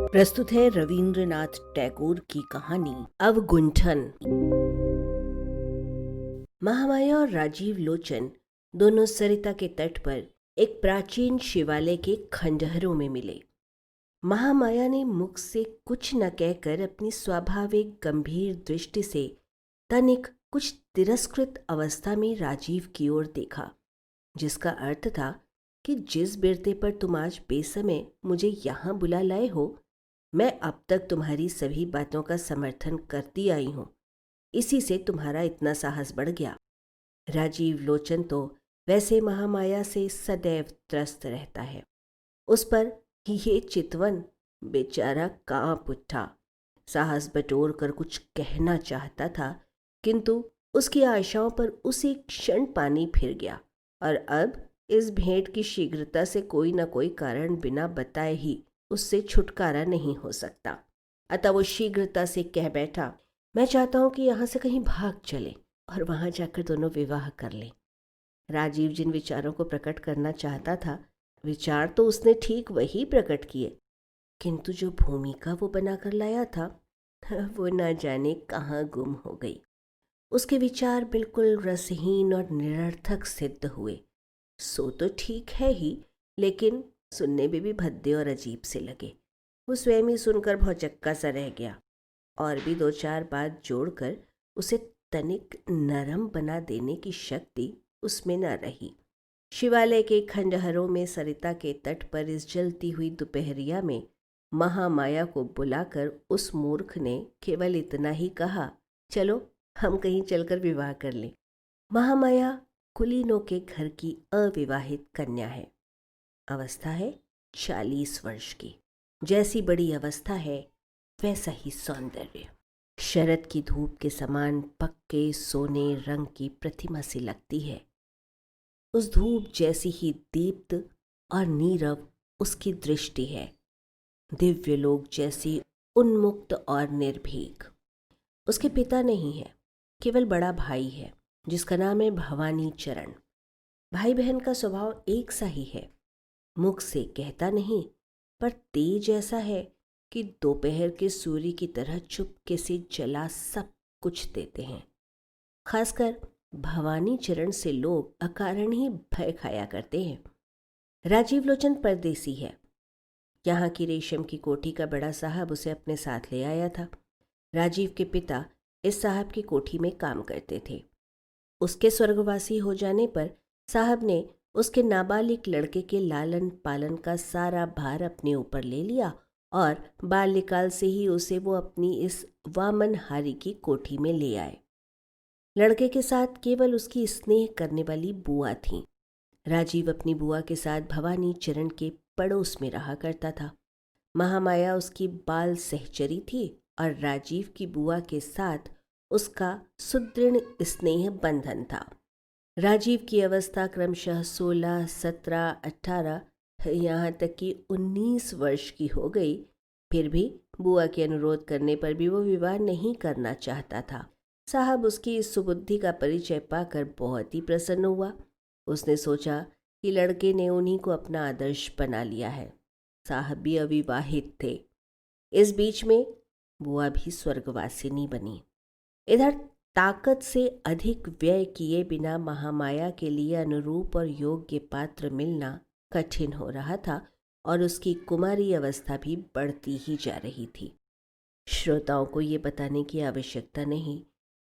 प्रस्तुत है रवींद्रनाथ टैगोर की कहानी अवगुंठन। महामाया और राजीव लोचन दोनों सरिता के तट पर एक प्राचीन शिवालय के खंडहरों में मिले। महामाया ने मुख से कुछ न कहकर अपनी स्वाभाविक गंभीर दृष्टि से तनिक कुछ तिरस्कृत अवस्था में राजीव की ओर देखा, जिसका अर्थ था कि जिस बिरते पर तुम आज बेसमय मुझे यहाँ बुला लाए हो, मैं अब तक तुम्हारी सभी बातों का समर्थन करती आई हूं। इसी से तुम्हारा इतना साहस बढ़ गया। राजीव लोचन तो वैसे महामाया से सदैव त्रस्त रहता है। उस पर ये चितवन बेचारा कांप उठा। साहस बटोर कर कुछ कहना चाहता था, किंतु उसकी आशाओं पर उसी क्षण पानी फिर गया और अब इस भेंट की शीघ्रता से कोई न कोई कारण बिना बताए ही उससे छुटकारा नहीं हो सकता। अतः वो शीघ्रता से कह बैठा, मैं चाहता हूं कि यहां से कहीं भाग चले और वहां जाकर दोनों विवाह कर लें। राजीव जिन विचारों को प्रकट करना चाहता था, विचार तो उसने ठीक वही प्रकट किए, किंतु जो भूमिका वो बनाकर लाया था वो न जाने कहाँ गुम हो गई। उसके विचार बिल्कुल रसहीन और निरर्थक सिद्ध हुए। सो तो ठीक है ही, लेकिन सुनने में भी भद्दे और अजीब से लगे। वो स्वयं ही सुनकर भौचक्का सा रह गया और भी दो चार बात जोड़कर उसे तनिक नरम बना देने की शक्ति उसमें न रही। शिवालय के खंडहरों में सरिता के तट पर इस जलती हुई दोपहरिया में महामाया को बुलाकर उस मूर्ख ने केवल इतना ही कहा, चलो हम कहीं चलकर विवाह कर लें। महामाया कुलीनों के घर की अविवाहित कन्या है। अवस्था है 40 वर्ष की। जैसी बड़ी अवस्था है वैसा ही सौंदर्य। शरद की धूप के समान पक्के सोने रंग की प्रतिमा सी लगती है। उस धूप जैसी ही दीप्त और नीरव उसकी दृष्टि है। दिव्य लोक जैसी उन्मुक्त और निर्भीक। उसके पिता नहीं है, केवल बड़ा भाई है जिसका नाम है भवानी चरण। भाई बहन का स्वभाव एक सा ही है। मुख से कहता नहीं, पर तेज ऐसा है कि दोपहर के सूर्य की तरह चुपके से जला सब कुछ देते हैं। खासकर भवानी चरण से लोग अकारण ही भय खाया करते हैं। राजीव लोचन परदेसी है। यहाँ की रेशम की कोठी का बड़ा साहब उसे अपने साथ ले आया था। राजीव के पिता इस साहब की कोठी में काम करते थे। उसके स्वर्गवासी हो जाने पर साहब ने उसके नाबालिग लड़के के लालन पालन का सारा भार अपने ऊपर ले लिया और बाल्यकाल से ही उसे वो अपनी इस वामनहारी की कोठी में ले आए। लड़के के साथ केवल उसकी स्नेह करने वाली बुआ थी। राजीव अपनी बुआ के साथ भवानी चरण के पड़ोस में रहा करता था। महामाया उसकी बाल सहचरी थी और राजीव की बुआ के साथ उसका सुदृढ़ स्नेह बंधन था। राजीव की अवस्था क्रमशः 16, 17, 18 यहाँ तक कि 19 वर्ष की हो गई। फिर भी बुआ के अनुरोध करने पर भी वो विवाह नहीं करना चाहता था। साहब उसकी इस सुबुद्धि का परिचय पाकर बहुत ही प्रसन्न हुआ। उसने सोचा कि लड़के ने उन्हीं को अपना आदर्श बना लिया है। साहब भी अविवाहित थे। इस बीच में बुआ भी स्वर्गवासिनी बनी। इधर ताकत से अधिक व्यय किए बिना महामाया के लिए अनुरूप और योग्य पात्र मिलना कठिन हो रहा था और उसकी कुमारी अवस्था भी बढ़ती ही जा रही थी। श्रोताओं को ये बताने की आवश्यकता नहीं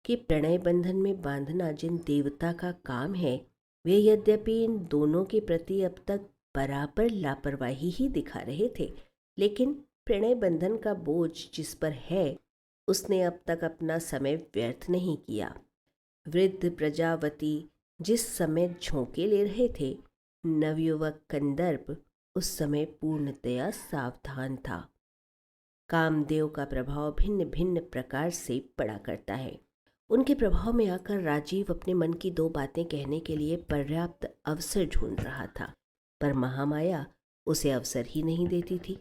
कि प्रणय बंधन में बांधना जिन देवता का काम है, वे यद्यपि इन दोनों के प्रति अब तक बराबर लापरवाही ही दिखा रहे थे, लेकिन प्रणय बंधन का बोझ जिस पर है उसने अब तक अपना समय व्यर्थ नहीं किया। वृद्ध प्रजावती जिस समय झोंके ले रहे थे, नवयुवक कंदर्प उस समय पूर्णतया सावधान था। कामदेव का प्रभाव भिन्न भिन्न प्रकार से पड़ा करता है। उनके प्रभाव में आकर राजीव अपने मन की दो बातें कहने के लिए पर्याप्त अवसर ढूंढ रहा था, पर महामाया उसे अवसर ही नहीं देती थी।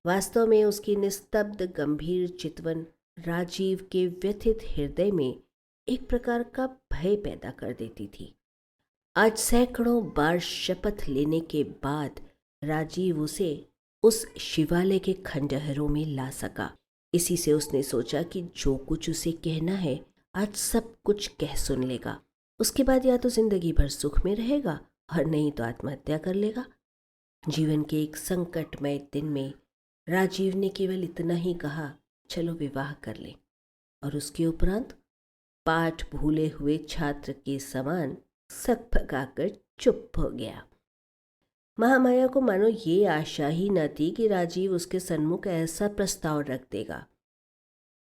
वास्तव में उसकी निस्तब्ध गंभीर चितवन राजीव के व्यथित हृदय में एक प्रकार का भय पैदा कर देती थी। आज सैकड़ों बार शपथ लेने के बाद राजीव उसे उस शिवालय के खंडहरों में ला सका। इसी से उसने सोचा कि जो कुछ उसे कहना है आज सब कुछ कह सुन लेगा। उसके बाद या तो जिंदगी भर सुख में रहेगा और नहीं तो आत्महत्या कर लेगा। जीवन के एक संकटमय दिन में राजीव ने केवल इतना ही कहा, चलो विवाह कर ले। और उसके उपरांत पाठ भूले हुए छात्र के समान सक पकाकर चुप हो गया। महामाया को मानो ये आशा ही न थी कि राजीव उसके सन्मुख ऐसा प्रस्ताव रख देगा।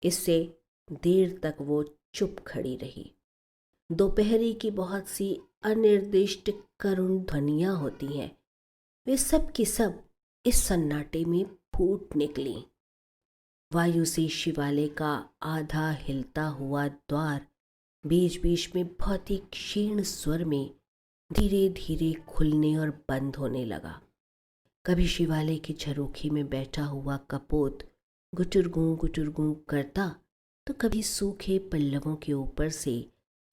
इससे देर तक वो चुप खड़ी रही। दोपहरी की बहुत सी अनिर्दिष्ट करुण ध्वनियां होती हैं, वे सब की सब इस सन्नाटे में फूट निकली। वायु से शिवालय का आधा हिलता हुआ द्वार बीच बीच में बहुत ही क्षीण स्वर में धीरे धीरे खुलने और बंद होने लगा। कभी शिवालय की झरोखी में बैठा हुआ कपोत गुटुरगूं करता, तो कभी सूखे पल्लवों के ऊपर से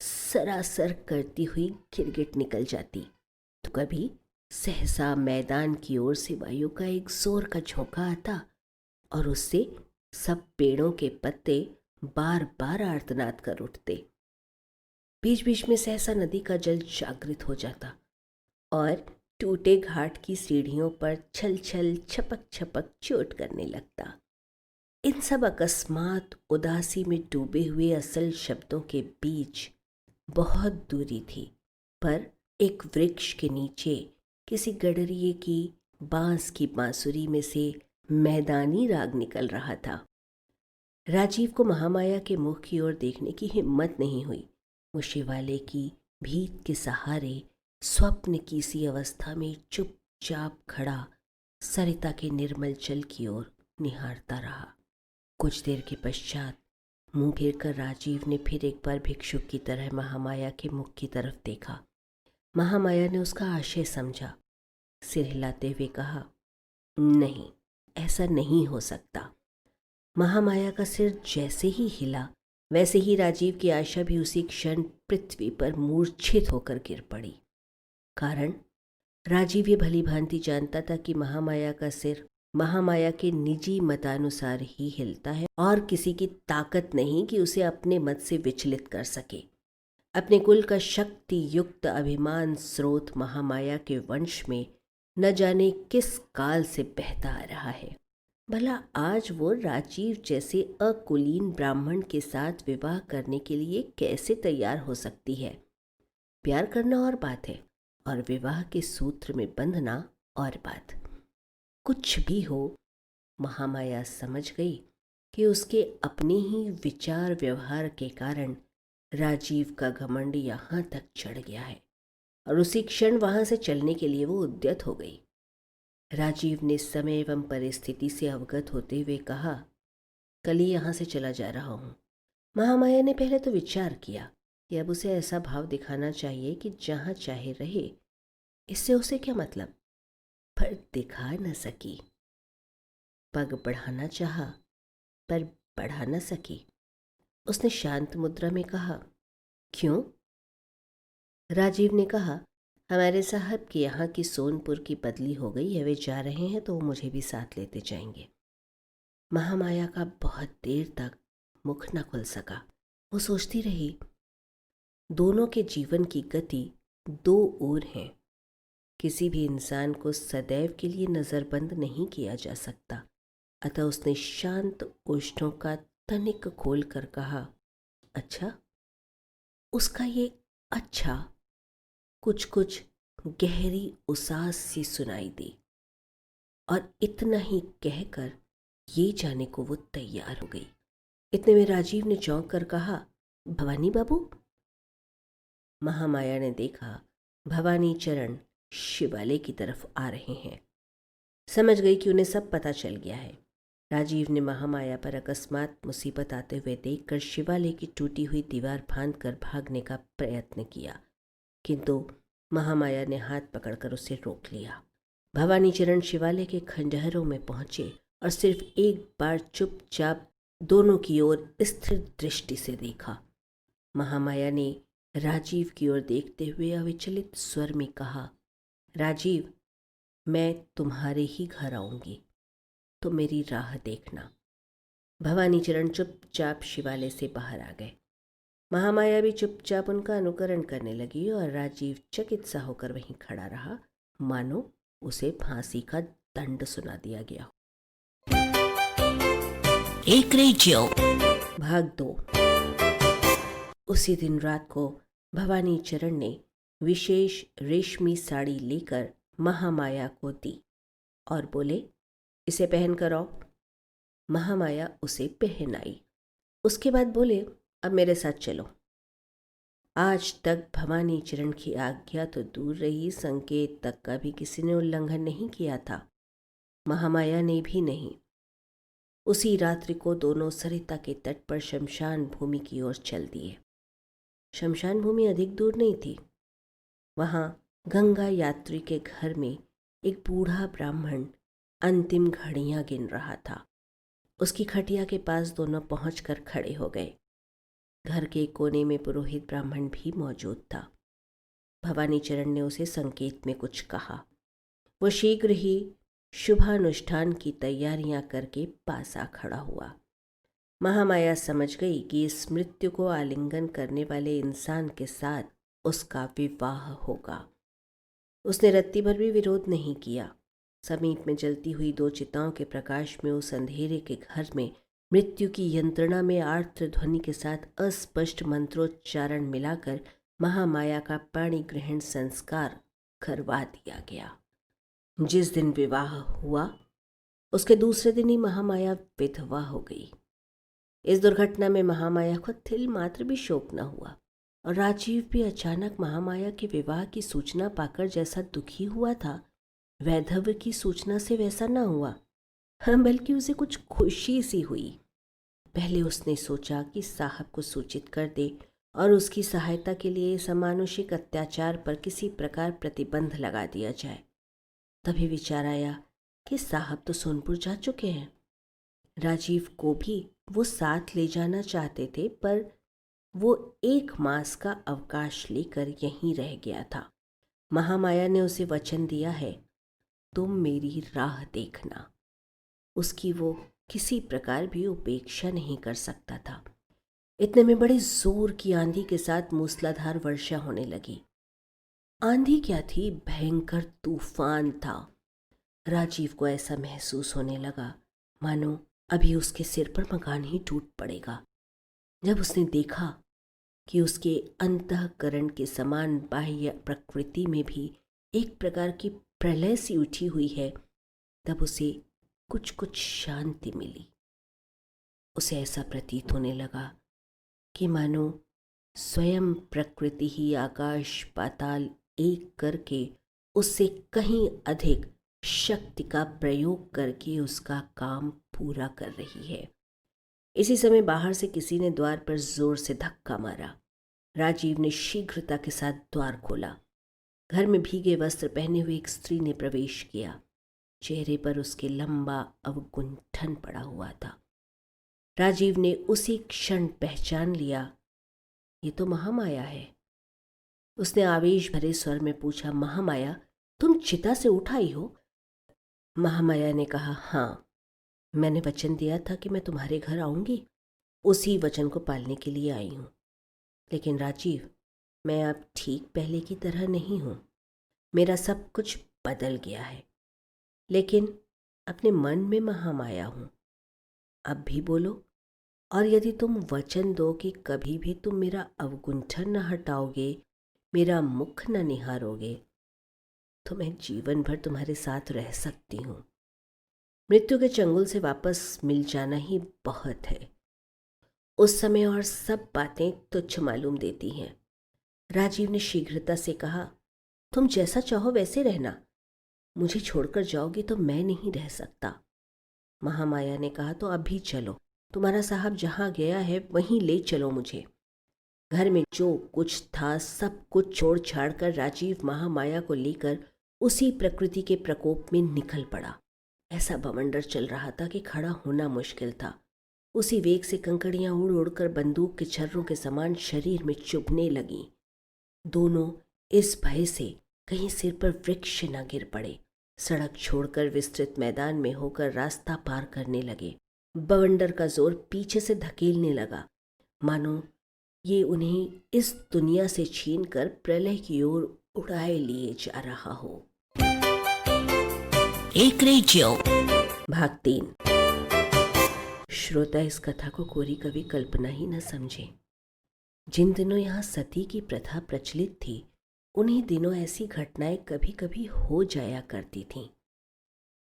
सरासर करती हुई गिरगिट निकल जाती, तो कभी सहसा मैदान की ओर से वायु का एक जोर का झोंका आता और उससे सब पेड़ों के पत्ते बार बार आर्तनाद कर उठते। बीच बीच में सहसा नदी का जल जागृत हो जाता और टूटे घाट की सीढ़ियों पर छल छल छपक छपक चोट करने लगता। इन सब अकस्मात उदासी में डूबे हुए असल शब्दों के बीच बहुत दूरी थी, पर एक वृक्ष के नीचे किसी गडरिये की बांस की बांसुरी में से मैदानी राग निकल रहा था। राजीव को महामाया के मुख की ओर देखने की हिम्मत नहीं हुई। वो शिवालय की भीत के सहारे स्वप्न की सी अवस्था में चुपचाप खड़ा सरिता के निर्मल जल की ओर निहारता रहा। कुछ देर के पश्चात मुंह फेरकर राजीव ने फिर एक बार भिक्षुक की तरह महामाया के मुख की तरफ देखा। महामाया ने उसका आशय समझा। सिर हिलाते हुए कहा, नहीं, ऐसा नहीं हो सकता। महामाया का सिर जैसे ही हिला वैसे ही राजीव की आशा भी उसी क्षण पृथ्वी पर मूर्छित होकर गिर पड़ी। कारण राजीव ये भली भांति जानता था कि महामाया का सिर महामाया के निजी मतानुसार ही हिलता है और किसी की ताकत नहीं कि उसे अपने मत से विचलित कर सके। अपने कुल का शक्ति युक्त अभिमान स्रोत महामाया के वंश में न जाने किस काल से बहता आ रहा है। भला आज वो राजीव जैसे अकुलीन ब्राह्मण के साथ विवाह करने के लिए कैसे तैयार हो सकती है? प्यार करना और बात है, और विवाह के सूत्र में बंधना और बात। कुछ भी हो, महामाया समझ गई कि उसके अपने ही विचार व्यवहार के कारण राजीव का घमंड यहाँ तक चढ़ गया है और उसी क्षण वहां से चलने के लिए वो उद्यत हो गई। राजीव ने समय एवं परिस्थिति से अवगत होते हुए कहा, कल ही यहाँ से चला जा रहा हूँ। महामाया ने पहले तो विचार किया कि अब उसे ऐसा भाव दिखाना चाहिए कि जहाँ चाहे रहे, इससे उसे क्या मतलब, पर दिखा न सकी। पग बढ़ाना चाहा पर बढ़ा न सकी। उसने शांत मुद्रा में कहा, क्यों? राजीव ने कहा, हमारे साहब की यहाँ की सोनपुर की बदली हो गई है, वे जा रहे हैं तो वो मुझे भी साथ लेते जाएंगे। महामाया का बहुत देर तक मुख न खुल सका। वो सोचती रही, दोनों के जीवन की गति दो ओर है। किसी भी इंसान को सदैव के लिए नज़रबंद नहीं किया जा सकता। अतः उसने शांत ओष्ठों का तनिक खोल कर कहा, अच्छा? उसका ये अच्छा कुछ कुछ गहरी उसास सी सुनाई दी और इतना ही कहकर ये जाने को वो तैयार हो गई। इतने में राजीव ने चौंक कर कहा, भवानी बाबू? महामाया ने देखा भवानी चरण शिवालय की तरफ आ रहे हैं। समझ गई कि उन्हें सब पता चल गया है। राजीव ने महामाया पर अकस्मात मुसीबत आते हुए देखकर शिवालय की टूटी हुई दीवार फांद कर भागने का प्रयत्न किया, किंतु महामाया ने हाथ पकड़कर उसे रोक लिया। भवानी चरण शिवालय के खंडहरों में पहुंचे और सिर्फ एक बार चुपचाप दोनों की ओर स्थिर दृष्टि से देखा। महामाया ने राजीव की ओर देखते हुए अविचलित स्वर में कहा, राजीव, मैं तुम्हारे ही घर आऊंगी। तो मेरी राह देखना। भवानी चरण चुपचाप शिवालय से बाहर आ गए। महामाया भी चुपचाप उनका अनुकरण करने लगी और राजीव चकित सा होकर वहीं खड़ा रहा, मानो उसे फांसी का दंड सुना दिया गया हो। एक रेजियो भाग 2। उसी दिन रात को भवानी चरण ने विशेष रेशमी साड़ी लेकर महामाया को दी और बोले, इसे पहन कर आओ। महामाया उसे पहनाई। उसके बाद बोले, अब मेरे साथ चलो। आज तक भवानी चरण की आज्ञा तो दूर रही, संकेत तक का भी किसी ने उल्लंघन नहीं किया था, महामाया ने भी नहीं। उसी रात्रि को दोनों सरिता के तट पर शमशान भूमि की ओर चल दिए। शमशान भूमि अधिक दूर नहीं थी। वहां गंगा यात्री के घर में एक बूढ़ा ब्राह्मण अंतिम घड़ियां गिन रहा था। उसकी खटिया के पास दोनों पहुंचकर खड़े हो गए। घर के कोने में पुरोहित ब्राह्मण भी मौजूद था। भवानी चरण ने उसे संकेत में कुछ कहा। वो शीघ्र ही शुभानुष्ठान की तैयारियां करके पास आ खड़ा हुआ। महामाया समझ गई कि इस मृत्यु को आलिंगन करने वाले इंसान के साथ उसका विवाह होगा। उसने रत्ती भर भी विरोध नहीं किया। समीप में जलती हुई 2 चिताओं के प्रकाश में उस अंधेरे के घर में मृत्यु की यंत्रणा में आर्द्र ध्वनि के साथ अस्पष्ट मंत्रोच्चारण मिलाकर महामाया का पाणी ग्रहण संस्कार करवा दिया गया। जिस दिन विवाह हुआ उसके दूसरे दिन ही महामाया विधवा हो गई। इस दुर्घटना में महामाया को तिल मात्र भी शोक न हुआ और राजीव भी अचानक महामाया के विवाह की सूचना पाकर जैसा दुखी हुआ था, वैधव्य की सूचना से वैसा न हुआ, बल्कि उसे कुछ खुशी सी हुई। पहले उसने सोचा कि साहब को सूचित कर दे और उसकी सहायता के लिए इस अमानुषिक अत्याचार पर किसी प्रकार प्रतिबंध लगा दिया जाए। तभी विचार आया कि साहब तो सोनपुर जा चुके हैं। राजीव को भी वो साथ ले जाना चाहते थे, पर वो 1 मास का अवकाश लेकर यहीं रह गया था। महामाया ने उसे वचन दिया है, तुम मेरी राह देखना। उसकी वो किसी प्रकार भी उपेक्षा नहीं कर सकता था। इतने में बड़े जोर की आंधी के साथ मूसलाधार वर्षा होने लगी। आंधी क्या थी, भयंकर तूफान था। राजीव को ऐसा महसूस होने लगा मानो अभी उसके सिर पर मकान ही टूट पड़ेगा। जब उसने देखा कि उसके अंतःकरण के समान बाह्य प्रकृति में भी एक प्रकार की प्रलय सी उठी हुई है, तब उसे कुछ कुछ शांति मिली। उसे ऐसा प्रतीत होने लगा कि मानो स्वयं प्रकृति ही आकाश पाताल एक करके उससे कहीं अधिक शक्ति का प्रयोग करके उसका काम पूरा कर रही है। इसी समय बाहर से किसी ने द्वार पर जोर से धक्का मारा। राजीव ने शीघ्रता के साथ द्वार खोला। घर में भीगे वस्त्र पहने हुए एक स्त्री ने प्रवेश किया। चेहरे पर उसके लंबा अवगुंठन पड़ा हुआ था। राजीव ने उसी क्षण पहचान लिया, ये तो महामाया है। उसने आवेश भरे स्वर में पूछा, महामाया, तुम चिता से उठ आई हो? महामाया ने कहा, हाँ, मैंने वचन दिया था कि मैं तुम्हारे घर आऊंगी। उसी वचन को पालने के लिए आई हूं। लेकिन राजीव, मैं अब ठीक पहले की तरह नहीं हूं। मेरा सब कुछ बदल गया है, लेकिन अपने मन में महामाया हूं। अब भी बोलो, और यदि तुम वचन दो कि कभी भी तुम मेरा अवगुंठन न हटाओगे, मेरा मुख न निहारोगे, तो मैं जीवन भर तुम्हारे साथ रह सकती हूँ। मृत्यु के चंगुल से वापस मिल जाना ही बहुत है। उस समय और सब बातें तुच्छ मालूम देती हैं। राजीव ने शीघ्रता से कहा, तुम जैसा चाहो वैसे रहना। मुझे छोड़कर जाओगी तो मैं नहीं रह सकता। महामाया ने कहा, तो अभी चलो, तुम्हारा साहब जहाँ गया है वहीं ले चलो मुझे। घर में जो कुछ था सब कुछ छोड़ छाड़ कर राजीव महामाया को लेकर उसी प्रकृति के प्रकोप में निकल पड़ा। ऐसा बवंडर चल रहा था कि खड़ा होना मुश्किल था। उसी वेग से कंकड़ियां उड़ उड़कर बंदूक के छर्रों के समान शरीर में चुभने लगीं। दोनों इस भय से कहीं सिर पर वृक्ष न गिर पड़े सड़क छोड़कर विस्तृत मैदान में होकर रास्ता पार करने लगे। बवंडर का जोर पीछे से धकेलने लगा, मानो ये उन्हें इस दुनिया से छीनकर प्रलय की ओर उड़ाए लिए जा रहा हो। एक रेजियो भाग 3। श्रोता इस कथा को कोरी कभी कल्पना ही न समझे। जिन दिनों यहाँ सती की प्रथा प्रचलित थी, उन्हीं दिनों ऐसी घटनाएं कभी कभी हो जाया करती थीं।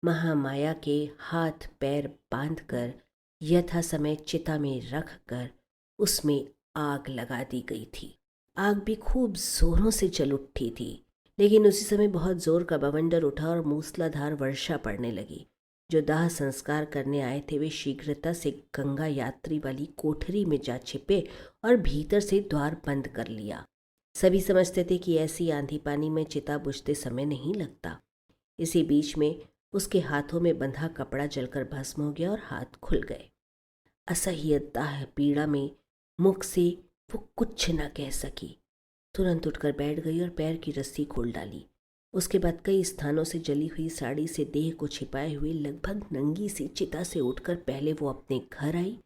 महामाया के हाथ पैर बांधकर यथा समय चिता में रखकर उसमें आग लगा दी गई थी। आग भी खूब जोरों से जल उठी थी, लेकिन उसी समय बहुत जोर का बवंडर उठा और मूसलाधार वर्षा पड़ने लगी। जो दाह संस्कार करने आए थे वे शीघ्रता से गंगा यात्री वाली कोठरी में जा छिपे और भीतर से द्वार बंद कर लिया। सभी समझते थे कि ऐसी आंधी पानी में चिता बुझते समय नहीं लगता। इसी बीच में उसके हाथों में बंधा कपड़ा जलकर भस्म हो गया और हाथ खुल गए। असह्य दाह पीड़ा में मुख से वो कुछ न कह सकी। तुरंत उठकर बैठ गई और पैर की रस्सी खोल डाली। उसके बाद कई स्थानों से जली हुई साड़ी से देह को छिपाए हुए लगभग नंगी सी चिता से उठकर पहले वो अपने घर आई।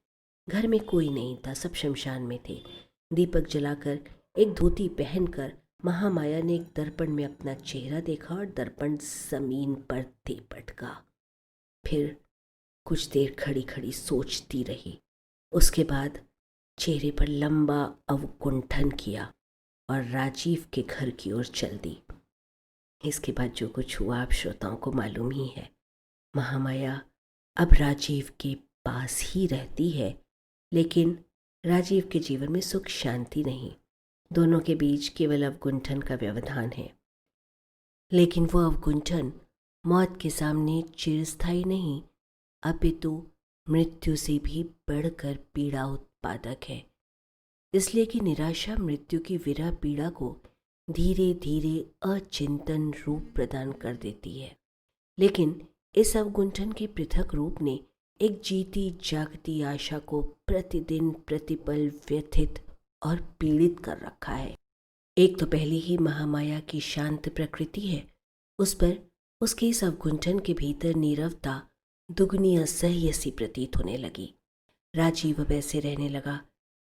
घर में कोई नहीं था, सब शमशान में थे। दीपक जलाकर एक धोती पहनकर महामाया ने एक दर्पण में अपना चेहरा देखा और दर्पण जमीन पर दे पटका। फिर कुछ देर खड़ी खड़ी सोचती रही। उसके बाद चेहरे पर लंबा अवकुंठन किया और राजीव के घर की ओर चल दी। इसके बाद जो कुछ हुआ आप श्रोताओं को मालूम ही है। महामाया अब राजीव के पास ही रहती है, लेकिन राजीव के जीवन में सुख शांति नहीं। दोनों के बीच केवल अवगुंठन का व्यवधान है, लेकिन वो अवगुंठन मौत के सामने चिरस्थायी नहीं, अपितु मृत्यु से भी बढ़कर पीड़ा उत्पादक है। इसलिए कि निराशा मृत्यु की विरह पीड़ा को धीरे धीरे अचिंतन रूप प्रदान कर देती है। लेकिन इस अवगुंठन के पृथक रूप ने एक जीती जागती आशा को प्रतिदिन प्रतिपल व्यथित और पीड़ित कर रखा है। एक तो पहली ही महामाया की शांत प्रकृति है, उस पर उसके इस अवगुंठन के भीतर नीरवता दुगनी असह्य सी प्रतीत होने लगी। राजीव अब ऐसे रहने लगा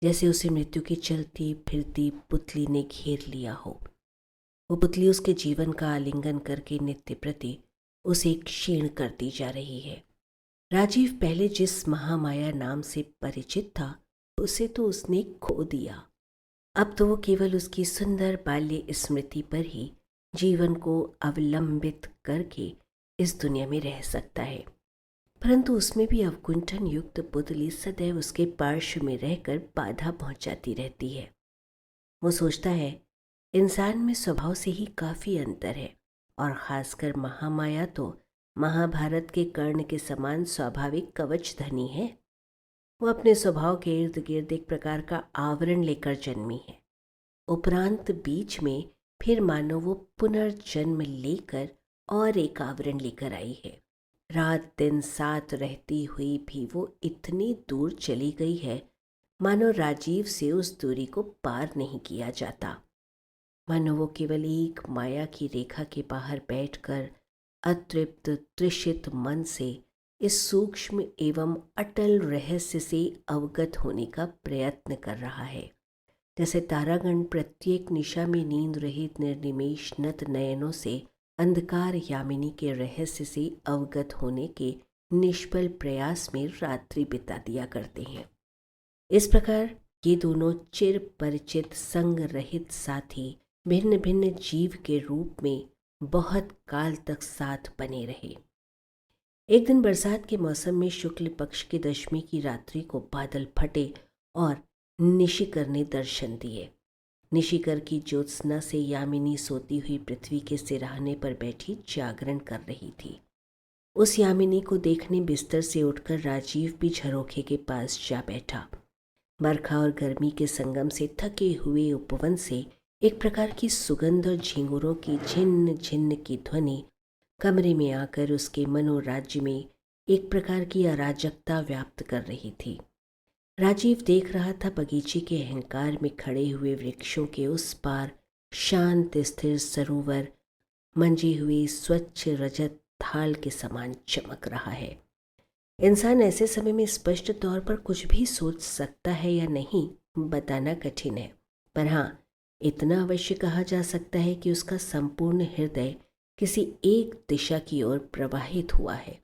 जैसे उसे मृत्यु की चलती फिरती पुतली ने घेर लिया हो। वो पुतली उसके जीवन का आलिंगन करके नित्य प्रति उसे क्षीण करती जा रही है। राजीव पहले जिस महामाया नाम से परिचित था, उसे तो उसने खो दिया। अब तो वो केवल उसकी सुंदर बाल्य स्मृति पर ही जीवन को अवलंबित करके इस दुनिया में रह सकता है। परंतु उसमें भी अवकुंठन युक्त पुतली सदैव उसके पार्श्व में रहकर बाधा पहुंचाती रहती है। वो सोचता है इंसान में स्वभाव से ही काफी अंतर है, और खासकर महामाया तो महाभारत के कर्ण के समान स्वाभाविक कवच धनी है। वो अपने स्वभाव के इर्द गिर्द एक प्रकार का आवरण लेकर जन्मी है। उपरांत बीच में फिर मानो वो पुनर्जन्म लेकर और एक आवरण लेकर आई है। रात दिन साथ रहती हुई भी वो इतनी दूर चली गई है, मानो राजीव से उस दूरी को पार नहीं किया जाता। मानो वो केवल एक माया की रेखा के बाहर बैठकर अतृप्त तृषित मन से इस सूक्ष्म एवं अटल रहस्य से अवगत होने का प्रयत्न कर रहा है। जैसे तारागण प्रत्येक निशा में नींद रहित निर्निमेष नत नयनों से अंधकार यामिनी के रहस्य से अवगत होने के निष्फल प्रयास में रात्रि बिता दिया करते हैं। इस प्रकार ये दोनों चिर परिचित संग रहित साथी भिन्न भिन्न जीव के रूप में बहुत काल तक साथ बने रहे। एक दिन बरसात के मौसम में शुक्ल पक्ष की दशमी की रात्रि को बादल फटे और निशिकर ने दर्शन दिए। निशिकर की ज्योत्सना से यामिनी सोती हुई पृथ्वी के सिरहाने पर बैठी जागरण कर रही थी। उस यामिनी को देखने बिस्तर से उठकर राजीव भी झरोखे के पास जा बैठा। बरखा और गर्मी के संगम से थके हुए उपवन से एक प्रकार की सुगंध और झिंगुरों की झिन्न झिन्न की ध्वनि कमरे में आकर उसके मनोराज्य में एक प्रकार की अराजकता व्याप्त कर रही थी। राजीव देख रहा था बगीचे के अहंकार में खड़े हुए वृक्षों के उस पार शांत स्थिर सरोवर, मंजे हुए स्वच्छ रजत थाल के समान चमक रहा है। इंसान ऐसे समय में स्पष्ट तौर पर कुछ भी सोच सकता है या नहीं, बताना कठिन है, पर हाँ, इतना अवश्य कहा जा सकता है कि उसका संपूर्ण हृदय किसी एक दिशा की ओर प्रवाहित हुआ है।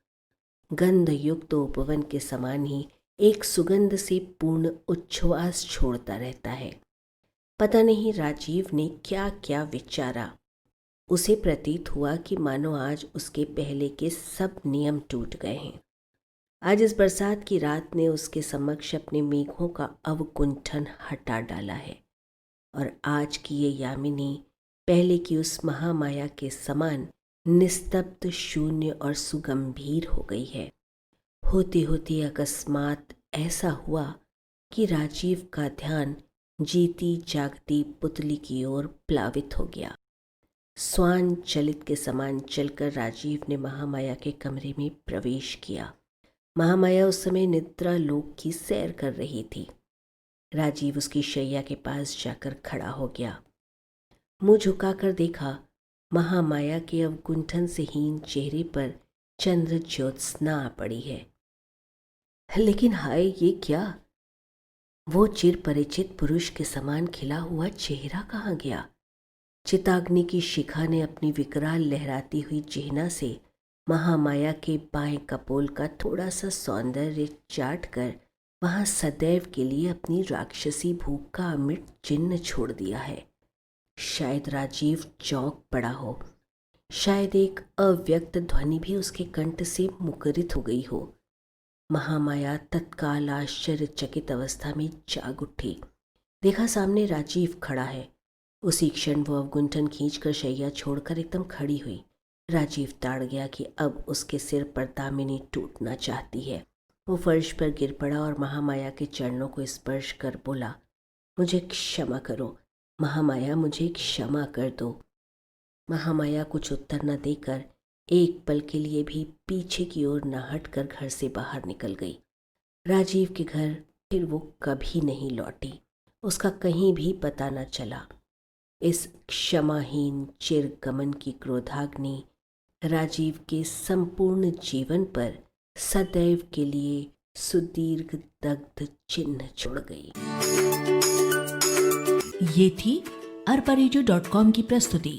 गंध युक्त उपवन के समान ही एक सुगंध से पूर्ण उच्छ्वास छोड़ता रहता है। पता नहीं राजीव ने क्या क्या विचारा। उसे प्रतीत हुआ कि मानो आज उसके पहले के सब नियम टूट गए हैं। आज इस बरसात की रात ने उसके समक्ष अपने मेघों का अवगुंठन हटा डाला है और आज की ये यामिनी पहले की उस महामाया के समान निस्तब्ध, शून्य और सुगंभीर हो गई है। होते होते अकस्मात ऐसा हुआ कि राजीव का ध्यान जीती जागती पुतली की ओर प्लावित हो गया। स्वान चलित के समान चलकर राजीव ने महामाया के कमरे में प्रवेश किया। महामाया उस समय निद्रा लोक की सैर कर रही थी। राजीव उसकी शैया के पास जाकर खड़ा हो गया। मुंह झुकाकर देखा, महामाया के अवगुंठन से हीन चेहरे पर चंद्र ज्योत्सना आ पड़ी है। लेकिन हाय, ये क्या! वो चिर परिचित पुरुष के समान खिला हुआ चेहरा कहाँ गया? चिताग्नि की शिखा ने अपनी विकराल लहराती हुई चिह्ना से महामाया के बाएं कपोल का थोड़ा सा सौंदर्य चाट कर वहां सदैव के लिए अपनी राक्षसी भूख का अमिट चिन्ह छोड़ दिया है। शायद राजीव चौंक पड़ा हो, शायद एक अव्यक्त ध्वनि भी उसके कंठ से मुखरित हो गई हो। महामाया तत्काल आश्चर्यचकित अवस्था में जाग उठी। देखा सामने राजीव खड़ा है। उसी क्षण वो अवगुंठन खींचकर शैया छोड़कर एकदम खड़ी हुई। राजीव ताड़ गया कि अब उसके सिर पर दामिनी टूटना चाहती है। वो फर्श पर गिर पड़ा और महामाया के चरणों को स्पर्श कर बोला, मुझे क्षमा करो महामाया, मुझे क्षमा कर दो। महामाया कुछ उत्तर न देकर एक पल के लिए भी पीछे की ओर न हटकर घर से बाहर निकल गई। राजीव के घर फिर वो कभी नहीं लौटी। उसका कहीं भी पता न चला। इस क्षमाहीन चिरगमन की क्रोधाग्नि राजीव के संपूर्ण जीवन पर सदैव के लिए सुदीर्घ दग्ध चिन्ह छोड़ गई। ये थी arparejo.com की प्रस्तुति।